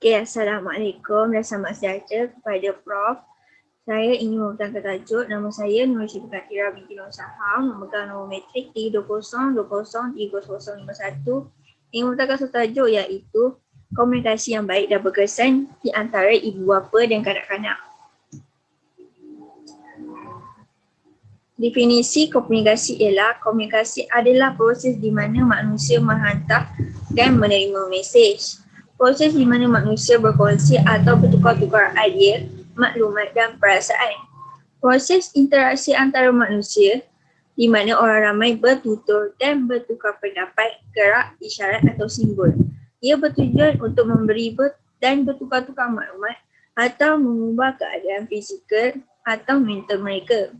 Okay, Assalamualaikum dan selamat sejahtera kepada Prof. Saya ingin memberikan tajuk. Nama saya Nur Siti Katira binti Nur Saham, memegang nombor matrik 320203051. Ingin memberikan satu tajuk iaitu komunikasi yang baik dan berkesan di antara ibu bapa dan kanak-kanak. Definisi komunikasi ialah komunikasi adalah proses di mana manusia menghantar dan menerima mesej. Proses di mana manusia berkongsi atau bertukar-tukar idea, maklumat dan perasaan. Proses interaksi antara manusia di mana orang ramai bertutur dan bertukar pendapat, gerak, isyarat atau simbol. Ia bertujuan untuk memberi dan bertukar-tukar maklumat atau mengubah keadaan fizikal atau mental mereka.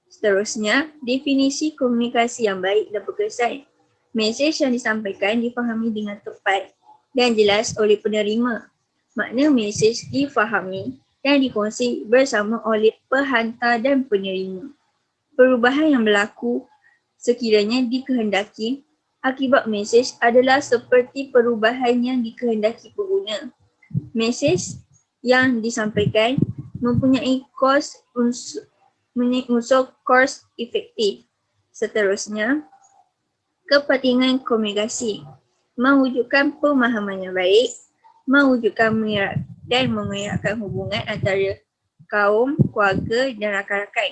Seterusnya, definisi komunikasi yang baik dan berkesan. Mesej yang disampaikan difahami dengan tepat dan jelas oleh penerima. Makna mesej difahami dan dikongsi bersama oleh penghantar dan penerima. Perubahan yang berlaku sekiranya dikehendaki akibat mesej adalah seperti perubahan yang dikehendaki pengguna. Mesej yang disampaikan mempunyai unsur cause efektif. Seterusnya, kepentingan komunikasi. Mewujudkan pemahaman yang baik, mewujudkan mengerat dan mengeratkan hubungan antara kaum, keluarga dan rakan-rakan.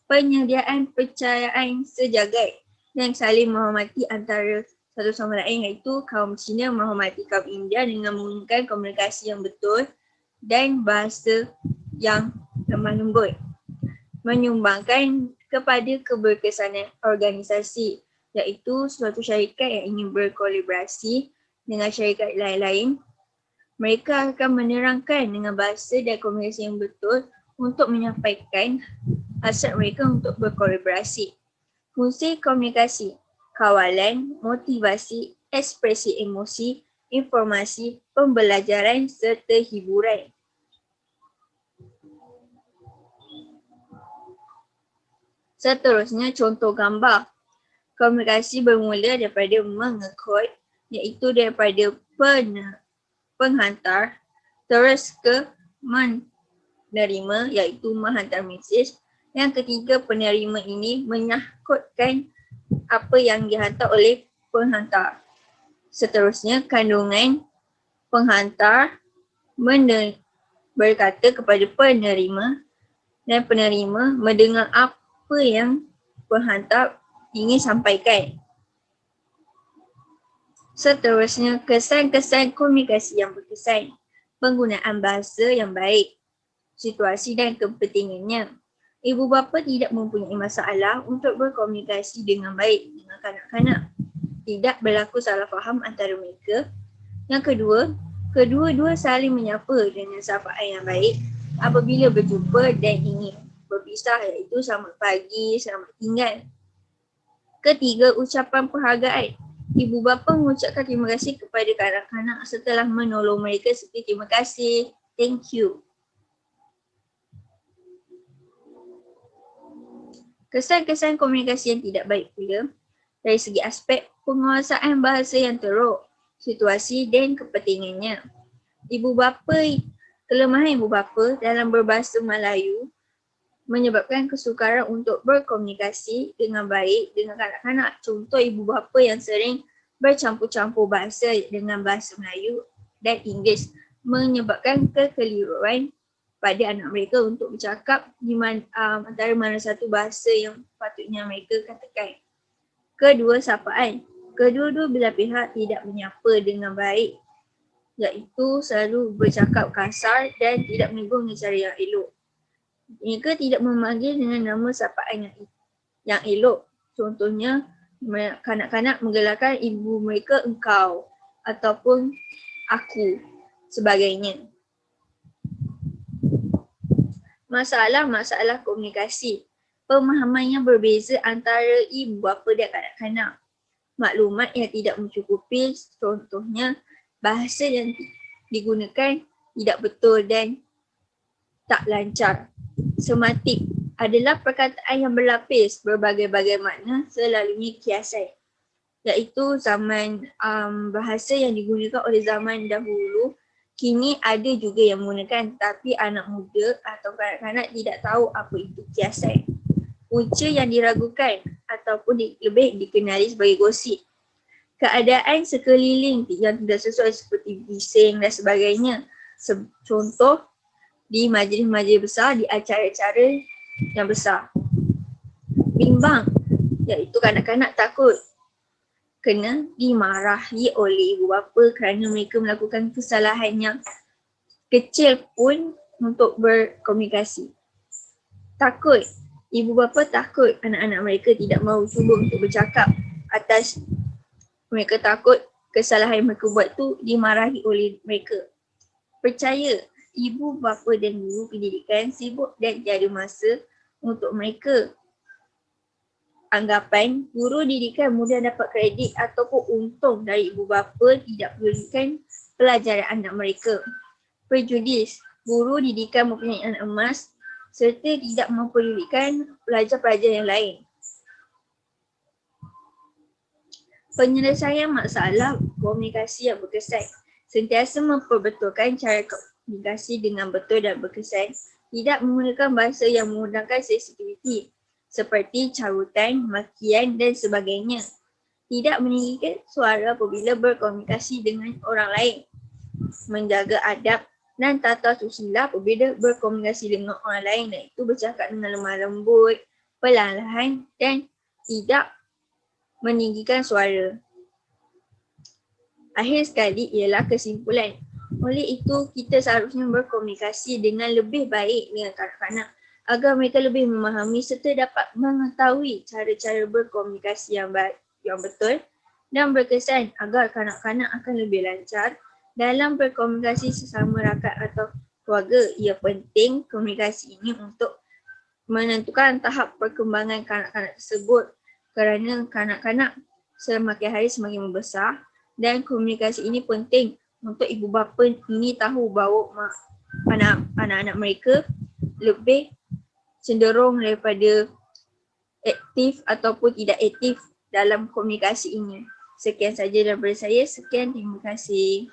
Penyediaan percayaan sejagat dan saling menghormati antara satu sama lain, iaitu kaum Cina menghormati kaum India dengan menggunakan komunikasi yang betul dan bahasa yang lemah lembut. Menyumbangkan kepada keberkesanan organisasi, iaitu suatu syarikat yang ingin berkolaborasi dengan syarikat lain-lain. Mereka akan menerangkan dengan bahasa dan komunikasi yang betul untuk menyampaikan hasrat mereka untuk berkolaborasi. Fungsi komunikasi, kawalan, motivasi, ekspresi emosi, informasi, pembelajaran serta hiburan. Seterusnya, contoh gambar. Komunikasi bermula daripada mengekod, iaitu daripada penghantar terus ke menerima, iaitu menghantar mesej. Yang ketiga, penerima ini menyahkotkan apa yang dihantar oleh penghantar. Seterusnya, kandungan penghantar berkata kepada penerima dan penerima mendengar apa yang penghantar ingin sampaikan. Seterusnya, kesan-kesan komunikasi yang berkesan. Penggunaan bahasa yang baik, situasi dan kepentingannya. Ibu bapa tidak mempunyai masalah untuk berkomunikasi dengan baik dengan kanak-kanak. Tidak berlaku salah faham antara mereka. Yang kedua, kedua-dua saling menyapa dengan sapaan yang baik apabila berjumpa dan ingin berpisah, iaitu selamat pagi, selamat tinggal. Ketiga, ucapan penghargaan. Ibu bapa mengucapkan terima kasih kepada kanak-kanak setelah menolong mereka seperti terima kasih, thank you. Kesan-kesan komunikasi yang tidak baik pula dari segi aspek penguasaan bahasa yang teruk, situasi dan kepentingannya. Kelemahan ibu bapa dalam berbahasa Melayu menyebabkan kesukaran untuk berkomunikasi dengan baik dengan kanak-kanak. Contoh, ibu bapa yang sering bercampur-campur bahasa dengan bahasa Melayu dan Inggeris menyebabkan kekeliruan pada anak mereka untuk bercakap antara mana satu bahasa yang patutnya mereka katakan. Kedua, sapaan. Kedua-dua belah pihak tidak menyapa dengan baik, iaitu selalu bercakap kasar dan tidak menegur dengan cara yang elok. Mereka tidak memanggil dengan nama sapaan yang elok. Contohnya, kanak-kanak menggelarkan ibu mereka engkau ataupun aku sebagainya. Masalah komunikasi. Pemahaman yang berbeza antara ibu bapa dan kanak-kanak. Maklumat yang tidak mencukupi, contohnya bahasa yang digunakan tidak betul dan tak lancar. Sematik adalah perkataan yang berlapis berbagai-bagai makna, selalunya kiasan, iaitu zaman bahasa yang digunakan oleh zaman dahulu Kini ada juga yang menggunakan, tapi anak muda atau kanak-kanak tidak tahu apa itu kiasan. Punca yang diragukan ataupun lebih dikenali sebagai gosip. Keadaan sekeliling yang tidak sesuai seperti bising dan sebagainya. Contoh di majlis-majlis besar, di acara-acara yang besar. Bimbang, iaitu kanak-kanak takut kena dimarahi oleh ibu bapa kerana mereka melakukan kesalahan yang kecil pun untuk berkomunikasi. Takut, ibu bapa takut anak-anak mereka tidak mahu cuba untuk bercakap atas mereka takut kesalahan yang mereka buat tu dimarahi oleh mereka. Percaya, ibu bapa dan guru pendidikan sibuk dan tiada masa untuk mereka. Anggapan guru didikan mudah dapat kredit ataupun untung dari ibu bapa tidak pedulikan pelajaran anak mereka. Prejudis, guru didikan mempunyai anak emas serta tidak mempedulikan pelajar-pelajar yang lain. Penyelesaian masalah komunikasi yang berkesan. Sentiasa memperbetulkan cara komunikasi dengan betul dan berkesan. Tidak menggunakan bahasa yang mengundangkan sensitiviti seperti carutan, makian dan sebagainya. Tidak meninggikan suara apabila berkomunikasi dengan orang lain. Menjaga adab dan tata susila apabila berkomunikasi dengan orang lain, iaitu bercakap dengan lemah lembut, perlahan dan tidak meninggikan suara. Akhir sekali ialah kesimpulan. Oleh itu, kita seharusnya berkomunikasi dengan lebih baik dengan kanak-kanak agar mereka lebih memahami serta dapat mengetahui cara-cara berkomunikasi yang baik, yang betul dan berkesan agar kanak-kanak akan lebih lancar dalam berkomunikasi sesama rakan atau keluarga. Ia penting komunikasi ini untuk menentukan tahap perkembangan kanak-kanak tersebut kerana kanak-kanak semakin hari semakin membesar dan komunikasi ini penting untuk ibu bapa ini tahu bahawa anak-anak mereka lebih cenderung daripada aktif ataupun tidak aktif dalam komunikasi ini. Sekian saja daripada saya. Sekian, terima kasih.